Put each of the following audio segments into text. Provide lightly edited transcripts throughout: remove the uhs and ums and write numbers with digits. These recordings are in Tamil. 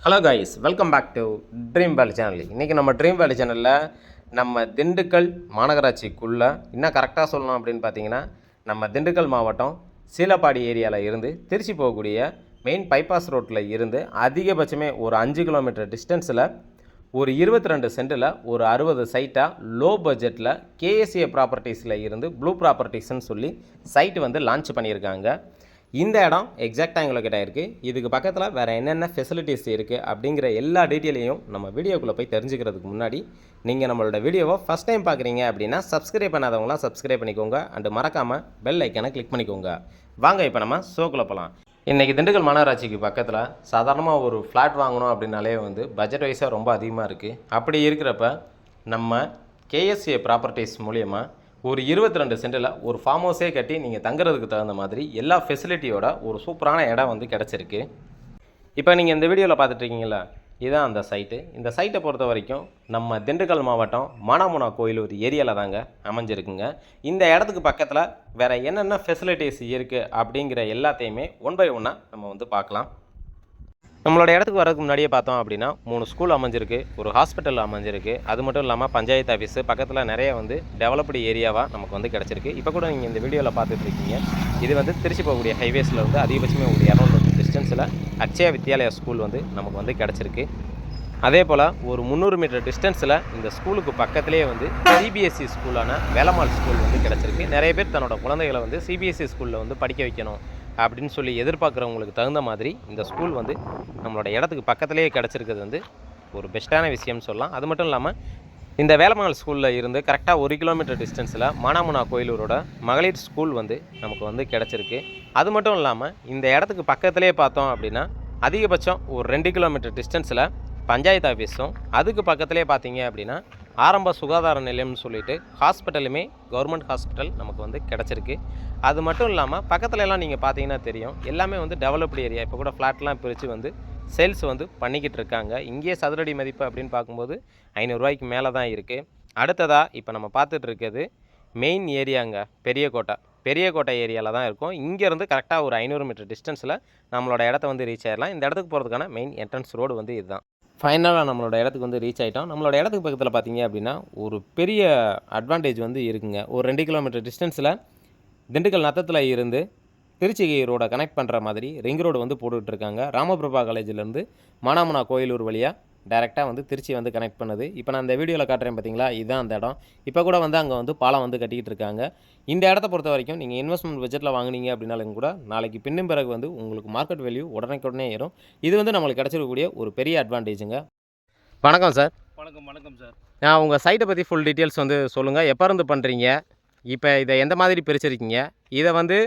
Hello guys, welcome back to dream valley channel. இன்றைக்கி நம்ம ட்ரீம் வேலி சேனலில் நம்ம திண்டுக்கல் மாநகராட்சிக்குள்ளே இன்னும் கரெக்டாக சொல்லணும் அப்படின்னு பார்த்தீங்கன்னா, நம்ம திண்டுக்கல் மாவட்டம் சீலப்பாடி ஏரியாவில் இருந்து திருச்சி போகக்கூடிய மெயின் பைபாஸ் ரோட்டில் இருந்து அதிகபட்சமே ஒரு 5 கிலோமீட்டர் டிஸ்டன்ஸில் ஒரு 22 சென்டில் ஒரு 60 சைட்டாக லோ பட்ஜெட்டில் கேஎஸ்ஏ ப்ராப்பர்ட்டிஸில் இருந்து ப்ளூ ப்ராப்பர்ட்டிஸ்ன்னு சொல்லி சைட்டு வந்து லான்ச் பண்ணியிருக்காங்க. இந்த இடம் எக்ஸாக்டாக எங்களை கிட்ட இருக்குது. இதுக்கு பக்கத்தில் வேறு என்னென்ன ஃபெசிலிட்டிஸ் இருக்குது அப்படிங்கிற எல்லா டீட்டெயிலையும் நம்ம வீடியோக்குள்ளே போய் தெரிஞ்சுக்கிறதுக்கு முன்னாடி நீங்கள் நம்மளோட வீடியோவை ஃபஸ்ட் டைம் பார்க்குறீங்க அப்படின்னா சப்ஸ்கிரைப் பண்ணாதவங்களாம் சப்ஸ்கிரைப் பண்ணிக்கோங்க. அண்டு மறக்காமல் பெல் ஐக்கனை கிளிக் பண்ணிக்கோங்க. வாங்க இப்போ நம்ம ஷோக்குள்ளே போகலாம். இன்றைக்கி திண்டுக்கல் மாநகராட்சிக்கு பக்கத்தில் சாதாரணமாக ஒரு ஃப்ளாட் வாங்கணும் அப்படின்னாலே வந்து பட்ஜெட் வைஸாக ரொம்ப அதிகமாக இருக்குது. அப்படி இருக்கிறப்ப நம்ம கேஎஸ்ஏ ப்ராப்பர்ட்டிஸ் மூலியமாக ஒரு 22 சென்டில் ஒரு ஃபார்ம் ஹவுஸே கட்டி நீங்கள் தங்குறதுக்கு தகுந்த மாதிரி எல்லா ஃபெசிலிட்டியோட ஒரு சூப்பரான இடம் வந்து கிடச்சிருக்கு. இப்போ நீங்கள் இந்த வீடியோவில் பார்த்துட்ருக்கீங்களா, இதுதான் அந்த சைட்டு. இந்த சைட்டை பொறுத்த வரைக்கும் நம்ம திண்டுக்கல் மாவட்டம் மானாமுனா கோயிலூர் ஏரியாவில் தாங்க அமைஞ்சிருக்குங்க. இந்த இடத்துக்கு பக்கத்தில் வேறு என்னென்ன ஃபெசிலிட்டிஸ் இருக்குது அப்படிங்கிற எல்லாத்தையுமே ஒன் பை ஒன்னாக நம்ம வந்து பார்க்கலாம். நம்மளோட இடத்துக்கு வரதுக்கு முன்னாடியே பார்த்தோம் அப்படின்னா 3 ஸ்கூல் அமைஞ்சிருக்கு, ஒரு ஹாஸ்பிட்டல் அமைஞ்சிருக்கு. அது மட்டும் இல்லாமல் பஞ்சாயத்து ஆஃபீஸு பக்கத்தில் நிறைய வந்து டெவலப்டு ஏரியாவாக நமக்கு வந்து கிடச்சிருக்கு. இப்போ கூட நீங்கள் இந்த வீடியோவில் பார்த்துட்டு இருக்கீங்க. இது வந்து திருச்சி போகக்கூடிய ஹைவேஸில் வந்து அதிகபட்சமே ஒரு 200 டிஸ்டன்ஸில் அக்ஷயா வித்யாலயா ஸ்கூல் வந்து நமக்கு வந்து கிடச்சிருக்கு. அதே போல் ஒரு 300 மீட்டர் டிஸ்டன்ஸில் இந்த ஸ்கூலுக்கு பக்கத்துலேயே வந்து சிபிஎஸ்சி ஸ்கூலான வேலம்மாள் ஸ்கூல் வந்து கிடச்சிருக்கு. நிறைய பேர் தன்னோட குழந்தைகளை வந்து சிபிஎஸ்சி ஸ்கூலில் வந்து படிக்க வைக்கணும் அப்படின்னு சொல்லி எதிர்பார்க்குறவங்களுக்கு தகுந்த மாதிரி இந்த ஸ்கூல் வந்து நம்மளோட இடத்துக்கு பக்கத்துலேயே கிடச்சிருக்கிறது வந்து ஒரு பெஸ்ட்டான விஷயம்னு சொல்லலாம். அது மட்டும் இல்லாமல் இந்த வேலம்மாள் ஸ்கூலில் இருந்து கரெக்டாக 1 கிலோமீட்டர் டிஸ்டன்ஸில் மானாமுனா கோயிலூரோட மகளிர் ஸ்கூல் வந்து நமக்கு வந்து கிடச்சிருக்கு. அது மட்டும் இல்லாமல் இந்த இடத்துக்கு பக்கத்துலேயே பார்த்தோம் அப்படின்னா அதிகபட்சம் ஒரு 2 கிலோமீட்டர் டிஸ்டன்ஸில் பஞ்சாயத்து ஆஃபீஸும் அதுக்கு பக்கத்துலேயே பார்த்தீங்க அப்படின்னா ஆரம்ப சுகாதார நிலையம்னு சொல்லிட்டு ஹாஸ்பிட்டலுமே கவர்மெண்ட் ஹாஸ்பிட்டல் நமக்கு வந்து கிடச்சிருக்கு. அது மட்டும் இல்லாமல் பக்கத்துல எல்லாம் நீங்கள் பார்த்தீங்கன்னா தெரியும், எல்லாமே வந்து டெவலப்டு ஏரியா. இப்போ கூட ஃப்ளாட்லாம் பிரித்து வந்து சேல்ஸ் வந்து பண்ணிக்கிட்டு இருக்காங்க. இங்கேயே சதுரடி மதிப்பு அப்படின்னு பார்க்கும்போது 500 ரூபாய்க்கு மேலே தான் இருக்குது. அடுத்ததாக இப்போ நம்ம பார்த்துட்டு இருக்கிறது மெயின் ஏரியாங்க, பெரியக்கோட்டை ஏரியாவில் தான் இருக்கும். இங்கேருந்து கரெக்டாக ஒரு 500 மீட்டர் டிஸ்டன்ஸில் நம்மளோட இடத்த வந்து ரீச் ஆகிடலாம். இந்த இடத்துக்கு போகிறதுக்கான மெயின் என்ட்ரன்ஸ் ரோடு வந்து இதுதான். ஃபைனலாக நம்மளோட இடத்துக்கு வந்து ரீச் ஆகிட்டோம். நம்மளோட இடத்துக்கு பக்கத்தில் பார்த்தீங்க அப்படின்னா ஒரு பெரிய அட்வான்டேஜ் வந்து இருக்குங்க. ஒரு 2 கிலோமீட்டர் டிஸ்டன்ஸில் திண்டுக்கல் நத்தத்தில் இருந்து திருச்சி ரோடை கனெக்ட் பண்ணுற மாதிரி ரிங் ரோடு வந்து போட்டுட்ருக்காங்க. ராமபிரபா காலேஜிலேருந்து மானாமுனா கோயிலூர் வழியாக டைரெக்டாக வந்து திருச்சி வந்து கனெக்ட் பண்ணுது. இப்போ நான் இந்த வீடியோவில் காட்டுறேன் பார்த்தீங்களா, இதுதான் அந்த இடம். இப்போ கூட வந்து அங்கே வந்து பாலம் வந்து கட்டிக்கிட்டு இருக்காங்க. இந்த இடத்த பொறுத்த வரைக்கும் நீங்கள் இன்வெஸ்ட்மெண்ட் பட்ஜெட்டில் வாங்கினீங்க அப்படின்னாலும் கூட நாளைக்கு பின்னும் பிறகு வந்து உங்களுக்கு மார்க்கெட் வேல்யூ உடனே ஏறும். இது வந்து நம்மளுக்கு கிடச்சிருக்கக்கூடிய ஒரு பெரிய அட்வான்டேஜுங்க. வணக்கம் சார். வணக்கம் சார். உங்கள் சைட்டை பற்றி ஃபுல் டீட்டெயில்ஸ் வந்து சொல்லுங்கள். எப்போ இருந்து பண்ணுறீங்க, இப்போ இதை எந்த மாதிரி பிரிச்சிருக்கீங்க, இதை வந்து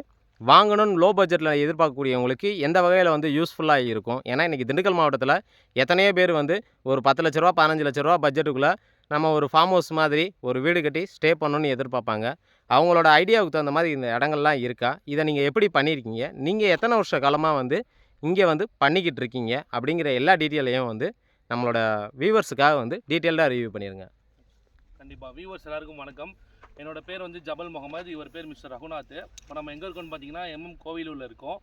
வாங்கணும்னு லோ பட்ஜெட்டில் எதிர்பார்க்கக்கூடியவங்களுக்கு எந்த வகையில் வந்து யூஸ்ஃபுல்லாக இருக்கும்? ஏன்னா இன்றைக்கி திண்டுக்கல் மாவட்டத்தில் எத்தனையோ பேர் வந்து ஒரு 10 லட்ச ரூபா 15 லட்ச ரூபா பட்ஜெட்டுக்குள்ளே நம்ம ஒரு ஃபார்ம் ஹவுஸ் மாதிரி ஒரு வீடு கட்டி ஸ்டே பண்ணணும்னு எதிர்பார்ப்பாங்க. அவங்களோட ஐடியாவுக்கு தகுந்த மாதிரி இந்த இடங்கள்லாம் இருக்கா? இதை நீங்கள் எப்படி பண்ணியிருக்கீங்க? நீங்கள் எத்தனை வருஷ காலமாக வந்து இங்கே வந்து பண்ணிக்கிட்டு இருக்கீங்க? அப்படிங்கிற எல்லா டீட்டெயிலையும் வந்து நம்மளோட வியூவர்ஸுக்காக வந்து டீட்டெயில்டாக ரிவ்யூ பண்ணிடுங்க. கண்டிப்பாக வியூவர்ஸ் எல்லாருக்கும் வணக்கம். என்னோட பேர் வந்து ஜபல் முகமது, இவர் பேர் மிஸ்டர் ரகுநாத். இப்போ நம்ம எங்கே இருக்கோம்னு பார்த்தீங்கன்னா கோவிலூரில் இருக்கோம்.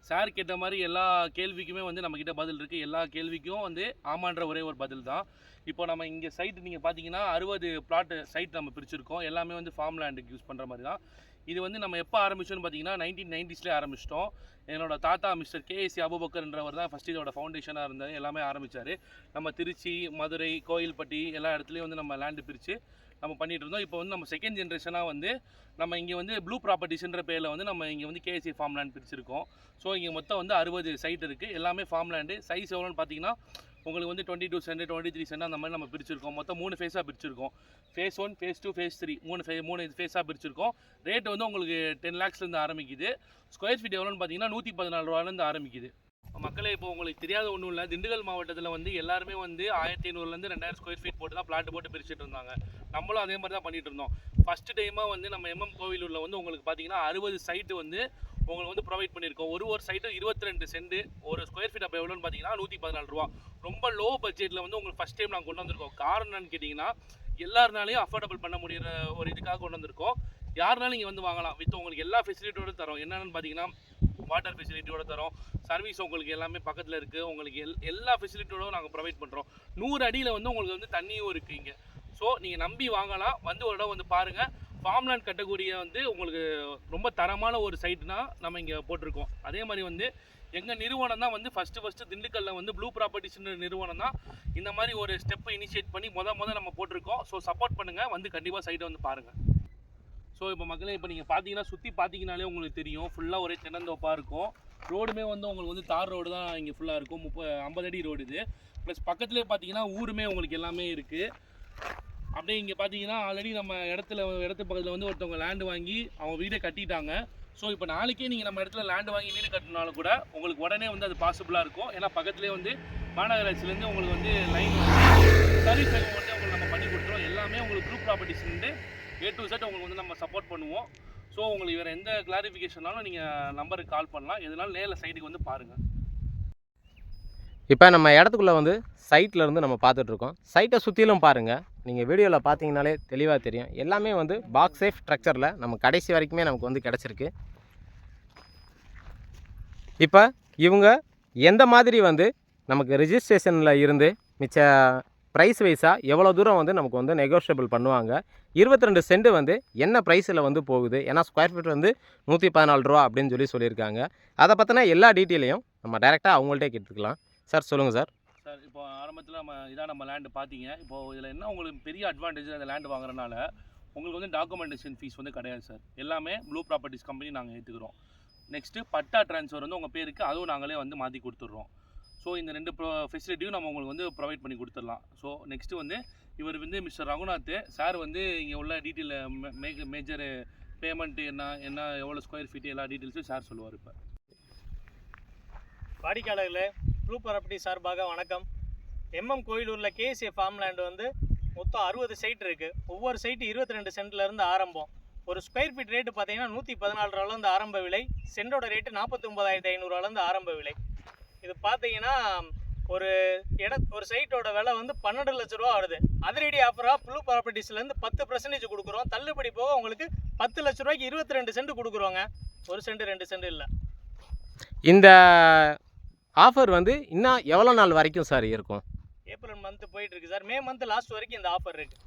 சார் கேட்ட மாதிரி எல்லா கேள்விக்குமே வந்து நம்மக்கிட்ட பதில் இருக்குது. எல்லா கேள்விக்கும் வந்து ஆமான்ற ஒரே ஒரு பதில் தான். இப்போ நம்ம இங்கே சைட்டு நீங்கள் பார்த்தீங்கன்னா 60 பிளாட் சைட் நம்ம பிரிச்சுருக்கோம். எல்லாமே வந்து ஃபார்ம் லேண்டுக்கு யூஸ் பண்ணுற மாதிரி தான். இது வந்து நம்ம எப்போ ஆரம்பிச்சோன்னு பார்த்தீங்கன்னா 1990s ஆரம்பிச்சிட்டோம். என்னோட தாத்தா மிஸ்டர் கேஎஸ்சி அபுபக்கர்ன்றவர் தான் ஃபஸ்ட்டு இதோட ஃபவுண்டேஷனாக இருந்தார். எல்லாமே ஆரம்பித்தார். நம்ம திருச்சி, மதுரை, கோயில்பட்டி எல்லா இடத்துலையும் வந்து நம்ம லேண்டு பிரித்து நம்ம பண்ணிகிட்டு இருந்தோம். இப்போ வந்து நம்ம செகண்ட் ஜென்ரேஷனாக வந்து நம்ம இங்கே வந்து ப்ளூ ப்ராப்பர்ட்டிஸ்ன்ற பேரில் வந்து நம்ம இங்கே வந்து கேஎஸ்சி ஃபார்ம் லேண்ட் பிரிச்சிருக்கோம். ஸோ இங்கே மொத்தம் வந்து 60 சைட் இருக்குது. எல்லாமே ஃபார்ம் லேண்டு. சைஸ் எவ்வளோன்னு பார்த்தீங்கன்னா உங்களுக்கு வந்து 22 சென்ட் 23 சென்ட் அந்த மாதிரி நம்ம பிரிச்சிருக்கோம். மொத்தம் 3 ஃபேஸாக பிரிச்சிருக்கோம். ஃபேஸ் 1, ஃபேஸ் 2, ஃபேஸ் 3 3 ஃபேஸாக பிரிச்சிருக்கோம். ரேட் வந்து உங்களுக்கு 10 lakhsலேருந்து ஆரம்பிக்குது. ஸ்கொயர் ஃபீட் எவ்வளோன்னு பார்த்தீங்கன்னா 114 ரூபாலேருந்து ஆரம்பிக்குது. மக்களே, இப்போ உங்களுக்கு தெரியாத ஒன்றும் இல்லை, திண்டுக்கல் மாவட்டத்தில் வந்து எல்லாருமே வந்து 1500லேருந்து 2000 ஸ்கொயர் ஃபீட் போட்டு தான் பிளாட் போட்டு பிரிச்சுட்டு இருந்தாங்க. நம்மளும் அதே மாதிரி தான் பண்ணிட்டு இருந்தோம். ஃபஸ்ட்டு டைமாக வந்து நம்ம கோவிலூரில் வந்து உங்களுக்கு பார்த்தீங்கன்னா 60 சைட்டு வந்து உங்களுக்கு வந்து ப்ரொவைட் பண்ணியிருக்கோம். ஒரு சைட்டு 22 சென்ட், ஒரு ஸ்கொயர் ஃபீட் அப்போ எவ்வளோன்னு பார்த்தீங்கன்னா 114 ரூபா. ரொம்ப லோ பட்ஜெட்டில் வந்து உங்களுக்கு ஃபஸ்ட் டைம் நாங்கள் கொண்டு வந்திருக்கோம். காரணம் என்னன்னு கேட்டிங்கன்னா எல்லாருனாலையும் அஃபோர்டபுள் பண்ண முடிகிற ஒரு இதுக்காக கொண்டு வந்திருக்கோம். யாருனாலும் இங்கே வந்து வாங்கலாம். வித் உங்களுக்கு எல்லா ஃபெசிலிட்டியோட தரோம். என்னென்னு பார்த்தீங்கன்னா வாட்டர் ஃபெசிலிட்டியோட தரோம். சர்வீஸ் உங்களுக்கு எல்லாமே பக்கத்தில் இருக்குது. உங்களுக்கு எல்லா ஃபெசிலிட்டியோட நாங்கள் ப்ரொவைட் பண்ணுறோம். 100 அடியில் வந்து உங்களுக்கு வந்து தண்ணியும் இருக்குது இங்கே. ஸோ நீங்கள் நம்பி வாங்கலாம். வந்து ஒரு இடம் வந்து பாருங்கள். ஃபார்ம்லேண்ட் கேட்டகரியை வந்து உங்களுக்கு ரொம்ப தரமான ஒரு சைட்னா நம்ம இங்கே போட்டிருக்கோம். அதே மாதிரி வந்து எங்கள் நிறுவனம் தான் வந்து ஃபஸ்ட்டு திண்டுக்கல்லில் வந்து ப்ளூ ப்ராப்பர்ட்டிஸ்ன்ற நிறுவனம் தான் இந்த மாதிரி ஒரு ஸ்டெப்பை இனிஷியேட் பண்ணி நம்ம போட்டிருக்கோம். ஸோ சப்போர்ட் பண்ணுங்கள். வந்து கண்டிப்பாக சைட்டை வந்து பாருங்கள். ஸோ இப்போ மக்களே, இப்போ நீங்கள் பார்த்தீங்கன்னா சுற்றி பார்த்தீங்கனாலே உங்களுக்கு தெரியும். ஃபுல்லாக ஒரே தென்னந்தோப்பாக இருக்கும். ரோடுமே வந்து உங்களுக்கு வந்து தார் ரோடு தான் இங்கே ஃபுல்லாக இருக்கும். 50 அடி ரோடு இது. ப்ளஸ் பக்கத்துலேயே பார்த்தீங்கன்னா ஊருமே உங்களுக்கு எல்லாமே இருக்குது. அப்படியே இங்கே பார்த்தீங்கன்னா ஆல்ரெடி நம்ம இடத்து பக்கத்தில் வந்து ஒருத்தவங்க லேண்டு வாங்கி அவங்க வீடை கட்டிட்டாங்க. ஸோ இப்போ நாளைக்கே நீங்கள் நம்ம இடத்துல லேண்டு வாங்கி வீடு கட்டினாலும் கூட உங்களுக்கு உடனே வந்து அது பாசிபிளாக இருக்கும். ஏன்னா பக்கத்துலேயே வந்து மாநகராட்சியிலேருந்து உங்களுக்கு வந்து லைன் வந்து சர்வீஸ் வந்து உங்களுக்கு நம்ம பண்ணி கொடுத்துருவோம். எல்லாமே உங்களுக்கு ப்ளூ ப்ராப்பர்ட்டிஸ்லேருந்து A to Z உங்களுக்கு வந்து நம்ம சப்போர்ட் பண்ணுவோம். ஸோ உங்களுக்கு வேறு எந்த கிளாரிஃபிகேஷனாலும் நீங்கள் நம்பருக்கு கால் பண்ணலாம். எதனாலும் நேரில் சைட்டுக்கு வந்து பாருங்கள். இப்போ நம்ம இடத்துக்குள்ளே வந்து சைட்டில் இருந்து நம்ம பார்த்துட்ருக்கோம். சைட்டை சுற்றிலும் பாருங்கள். நீங்கள் வீடியோவில் பார்த்தீங்கனாலே தெளிவாக தெரியும். எல்லாமே வந்து பாக்ஸ் சேஃப் ஸ்ட்ரக்சரில் நம்ம கடைசி வரைக்குமே நமக்கு வந்து கிடச்சிருக்கு. இப்போ இவங்க எந்த மாதிரி வந்து நமக்கு ரிஜிஸ்ட்ரேஷனில் இருந்து மிச்ச ப்ரைஸ் வைஸாக எவ்வளோ தூரம் வந்து நமக்கு வந்து நெகோஷியபிள் பண்ணுவாங்க. 22 சென்ட் வந்து என்ன ப்ரைஸில் வந்து போகுது. ஏன்னா ஸ்கொயர் ஃபீட் வந்து 114 ரூபா அப்படின்னு சொல்லியிருக்காங்க. அதை பற்றின எல்லா டீட்டெயிலையும் நம்ம டைரெக்டாக அவங்கள்ட்டே கேட்டுக்கலாம். சார் சொல்லுங்கள் சார். சார் இப்போ ஆரம்பத்தில் நம்ம லேண்டு பார்த்தீங்க. இப்போது இதில் என்ன உங்களுக்கு பெரிய அட்வான்டேஜ் அந்த லேண்டு வாங்குறதுனால உங்களுக்கு வந்து டாக்குமெண்டேஷன் ஃபீஸ் வந்து கிடையாது சார். எல்லாமே ப்ளூ ப்ராப்பர்ட்டிஸ் கம்பெனி நாங்கள் ஏற்றுக்கிறோம். நெக்ஸ்ட்டு பட்டா ட்ரான்ஸ்ஃபர் வந்து உங்கள் பேருக்கு அதுவும் நாங்களே வந்து மாற்றி கொடுத்துட்றோம். ஸோ இந்த 2 ஃபெசிலிட்டியும் நம்ம உங்களுக்கு வந்து ப்ரொவைட் பண்ணி கொடுத்துடலாம். ஸோ நெக்ஸ்ட்டு வந்து இவர் வந்து மிஸ்டர் ரகுநாத் சார் வந்து இங்கே உள்ள டீட்டெயில் மேஜர் பேமெண்ட்டு என்ன எவ்வளோ ஸ்கொயர் ஃபீட்டு எல்லா டீட்டெயில்ஸும் சார் சொல்லுவார். இப்போ வாடிக்கையாளர்களே, ப்ளூ ப்ராப்பர்ட்டி சார்பாக வணக்கம். கோயிலூரில் KSA ஃபார்ம்லேண்டு வந்து மொத்தம் 60 சைட் இருக்குது. ஒவ்வொரு சைட்டு 22 சென்ட்லேருந்து ஆரம்பம். ஒரு ஸ்கொயர் ஃபீட் ரேட்டு பார்த்தீங்கன்னா 114 ரூபாலேருந்து ஆரம்ப விலை. சென்டோட ரேட்டு 49,500 ஆரம்ப விலை. இது பார்த்தீங்கன்னா ஒரு சைட்டோட விலை வந்து 12 லட்ச ரூபா வருது. அதிரடி ஆஃபராக ப்ளூ ப்ராப்பர்ட்டிஸ்லேருந்து 10% கொடுக்குறோம். தள்ளுபடி போக உங்களுக்கு 10 லட்ச ரூபாய்க்கு 22 சென்ட் கொடுக்குறோங்க. 1 சென்ட் 2 சென்ட் இல்லை. இந்த ஆஃபர் வந்து இன்னும் எவ்வளோ நாள் வரைக்கும் சார் இருக்கும்? ஏப்ரல் மந்த் போயிட்டுருக்கு சார். மே மந்த் லாஸ்ட் வரைக்கும் இந்த ஆஃபர் இருக்குது.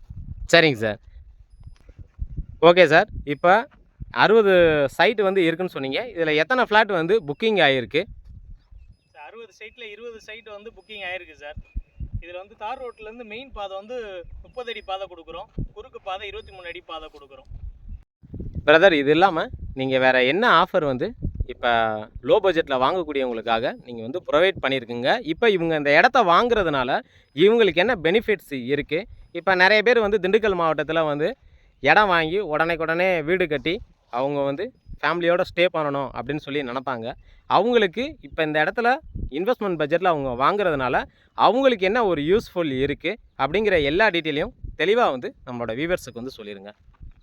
சரிங்க சார். Okay sir. இப்போ 60 சைட்டு வந்து இருக்குன்னு சொன்னீங்க. இதில் எத்தனை ஃப்ளாட் வந்து புக்கிங் ஆகிருக்கு? 60 சைட்டில் 20 சைட் வந்து புக்கிங் ஆகிருக்கு சார். இதில் வந்து தார் ரோட்லேருந்து மெயின் பாதை வந்து 30 அடி பாதை கொடுக்குறோம். குறுக்கு பாதை 23 அடி பாதை கொடுக்குறோம். பிரதர், இது இல்லாமல் நீங்கள் வேறு என்ன ஆஃபர் வந்து இப்போ லோ பட்ஜெட்டில் வாங்கக்கூடியவங்களுக்காக நீங்கள் வந்து ப்ரொவைட் பண்ணியிருக்குங்க? இப்போ இவங்க இந்த இடத்த வாங்குறதுனால இவங்களுக்கு என்ன பெனிஃபிட்ஸ் இருக்குது? இப்போ நிறைய பேர் வந்து திண்டுக்கல் மாவட்டத்தில் வந்து இடம் வாங்கி உடனே வீடு கட்டி அவங்க வந்து ஃபேமிலியோடு ஸ்டே பண்ணணும் அப்படின்னு சொல்லி நினப்பாங்க. அவங்களுக்கு இப்போ இந்த இடத்துல இன்வெஸ்ட்மெண்ட் பட்ஜெட்டில் அவங்க வாங்குறதுனால அவங்களுக்கு என்ன ஒரு யூஸ்ஃபுல் இருக்குது அப்படிங்கிற எல்லா டீட்டெயிலையும் தெளிவாக வந்து நம்மளோட வியூவர்ஸுக்கு வந்து சொல்லிடுங்க.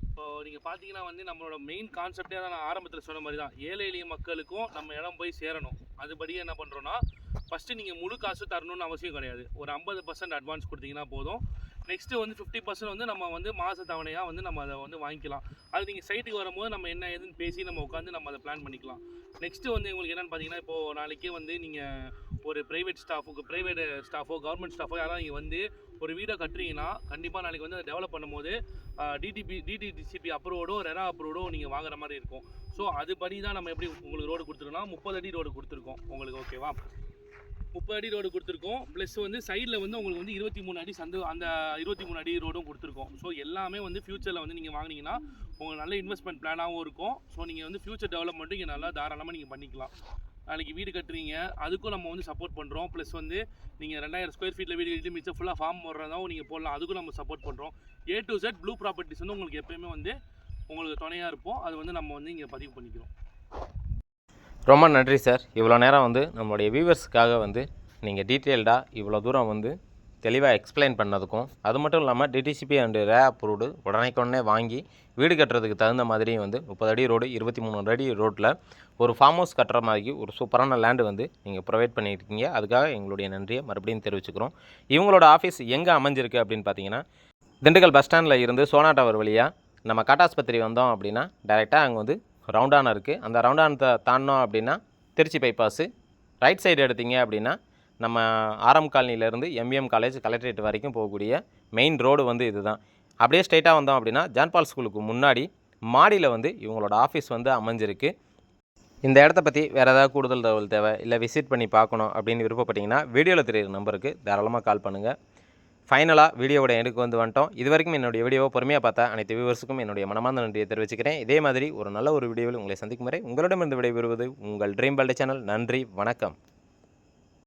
இப்போது நீங்கள் பார்த்தீங்கன்னா வந்து நம்மளோட மெயின் கான்செப்டே தான் நான் ஆரம்பத்தில் சொன்ன மாதிரி தான். ஏழை எளிய மக்களுக்கும் நம்ம இடம் போய் சேரணும். அதுபடியே என்ன பண்ணுறோன்னா, ஃபஸ்ட்டு நீங்கள் முழு காசு தரணும்னு அவசியம் கிடையாது. ஒரு 50% அட்வான்ஸ் கொடுத்தீங்கன்னா போதும். நெக்ஸ்ட்டு வந்து 50% வந்து நம்ம வந்து மாத தவணையாக வந்து நம்ம அதை வந்து வாங்கிக்கலாம். அது நீங்கள் சைட்டுக்கு வரும்போது நம்ம என்ன ஏதுன்னு பேசி நம்ம உட்காந்து நம்ம அதை பிளான் பண்ணிக்கலாம். நெக்ஸ்ட்டு வந்து உங்களுக்கு என்னென்னு பார்த்தீங்கன்னா, இப்போது நாளைக்கே வந்து நீங்கள் ஒரு ப்ரைவேட் ஸ்டாஃபோ கவர்மெண்ட் ஸ்டாஃபோ யாராவது இங்கே வந்து ஒரு வீடை கட்டுறீங்கன்னா கண்டிப்பாக நாளைக்கு வந்து அதை டெவலப் பண்ணும்போது டிடிசிபி அப்ரூவோடோ ரெரா அப்ரூவோடோ நீங்கள் வாங்குற மாதிரி இருக்கும். ஸோ அதுபடி தான் நம்ம எப்படி உங்களுக்கு ரோடு கொடுத்துருக்கோம்னா 30 அடி ரோடு கொடுத்துருக்கோம் உங்களுக்கு. ஓகேவா? 30 அடி ரோடு கொடுத்துருக்கோம். ப்ளஸ் வந்து சைடில் வந்து உங்களுக்கு வந்து 23 அடி அந்த 23 அடி ரோடும் கொடுத்துருக்கோம். ஸோ எல்லாமே வந்து ஃப்யூச்சரில் வந்து நீங்கள் வாங்கினீங்கன்னா உங்களுக்கு நல்ல இன்வெஸ்ட்மெண்ட் பிளானாகவும் இருக்கும். ஸோ நீங்கள் வந்து ஃப்யூச்சர் டெவலப்மெண்ட்டும் இங்கே நல்லா தாராளமாக நீங்கள் பண்ணிக்கலாம். நாளைக்கு வீடு கட்டுறீங்க, அதுக்கும் நம்ம வந்து சப்போர்ட் பண்ணுறோம். ப்ளஸ் வந்து நீங்கள் 2000 ஸ்கொயர் ஃபீட்டில் வீடு கட்டி மிச்சம் ஃபுல்லாக ஃபார்ம் போடுறதாவும் நீங்கள் போடலாம். அதுக்கும் நம்ம சப்போர்ட் பண்ணுறோம். A to Z blue properties வந்து உங்களுக்கு எப்போயுமே வந்து உங்களுக்கு துணையாக இருப்போம். அது வந்து நம்ம வந்து இங்கே பதிவு பண்ணிக்கிறோம். ரொம்ப நன்றி சார். இவ்வளோ நேரம் வந்து நம்மளுடைய வியூவர்ஸுக்காக வந்து நீங்கள் டீட்டெயில்டாக இவ்வளோ தூரம் வந்து தெளிவாக எக்ஸ்பிளைன் பண்ணதுக்கும், அது மட்டும் இல்லாமல் டிடிசிபி அண்டு ரே அப்ரூவ்டு உடனே வாங்கி வீடு கட்டுறதுக்கு தகுந்த மாதிரியும் வந்து 30 அடி ரோடு 23 அடி ரோட்டில் ஒரு ஃபார்ம் ஹவுஸ் கட்டுற மாதிரி ஒரு சூப்பரான லேண்டு வந்து நீங்கள் ப்ரொவைட் பண்ணியிருக்கீங்க. அதுக்காக எங்களுடைய நன்றியை மறுபடியும் தெரிவிச்சுக்கிறோம். இவங்களோட ஆஃபீஸ் எங்கே அமைஞ்சிருக்கு அப்படின்னு பார்த்தீங்கன்னா, திண்டுக்கல் பஸ் ஸ்டாண்டில் இருந்து சோனா டவர் வழியாக நம்ம காட்டாஸ்பத்திரி வந்தோம் அப்படின்னா டைரெக்டாக அங்கே வந்து ரவுண்டானா இருக்குது. அந்த ரவுண்டானத்தை தாண்டினோம் அப்படின்னா திருச்சி பைபாஸு. ரைட் சைடு எடுத்தீங்க அப்படின்னா நம்ம ஆர்எம் காலனிலேருந்து எம்எம் காலேஜ் கலெக்டரேட் வரைக்கும் போகக்கூடிய மெயின் ரோடு வந்து இதுதான். அப்படியே ஸ்ட்ரைட்டாக வந்தோம் அப்படின்னா ஜான்பால் ஸ்கூலுக்கு முன்னாடி மாடியில் வந்து இவங்களோட ஆஃபீஸ் வந்து அமைஞ்சிருக்கு. இந்த இடத்த பற்றி வேறு ஏதாவது கூடுதல் தகவல் தேவை இல்லை விசிட் பண்ணி பார்க்கணும் அப்படின்னு விருப்பப்பட்டீங்கன்னா வீடியோவில் தெரியுற நம்பருக்கு தாராளமாக கால் பண்ணுங்கள். ஃபைனலாக வீடியோவோட எனக்கு வந்துட்டோம். இது வரைக்கும் என்னுடைய வீடியோவை பொறுமையாக பார்த்தா அனைத்து வியூவர்ஸுக்கும் என்னுடைய மனமார்ந்த நன்றியை தெரிவிச்சுக்கிறேன். இதே மாதிரி ஒரு நல்ல ஒரு வீடியோவில் உங்களை சந்திக்கும் வரை உங்களிடமிருந்து விடைபெறுவது உங்கள் ட்ரீம் வேர்ல்டு சேனல். நன்றி, வணக்கம்.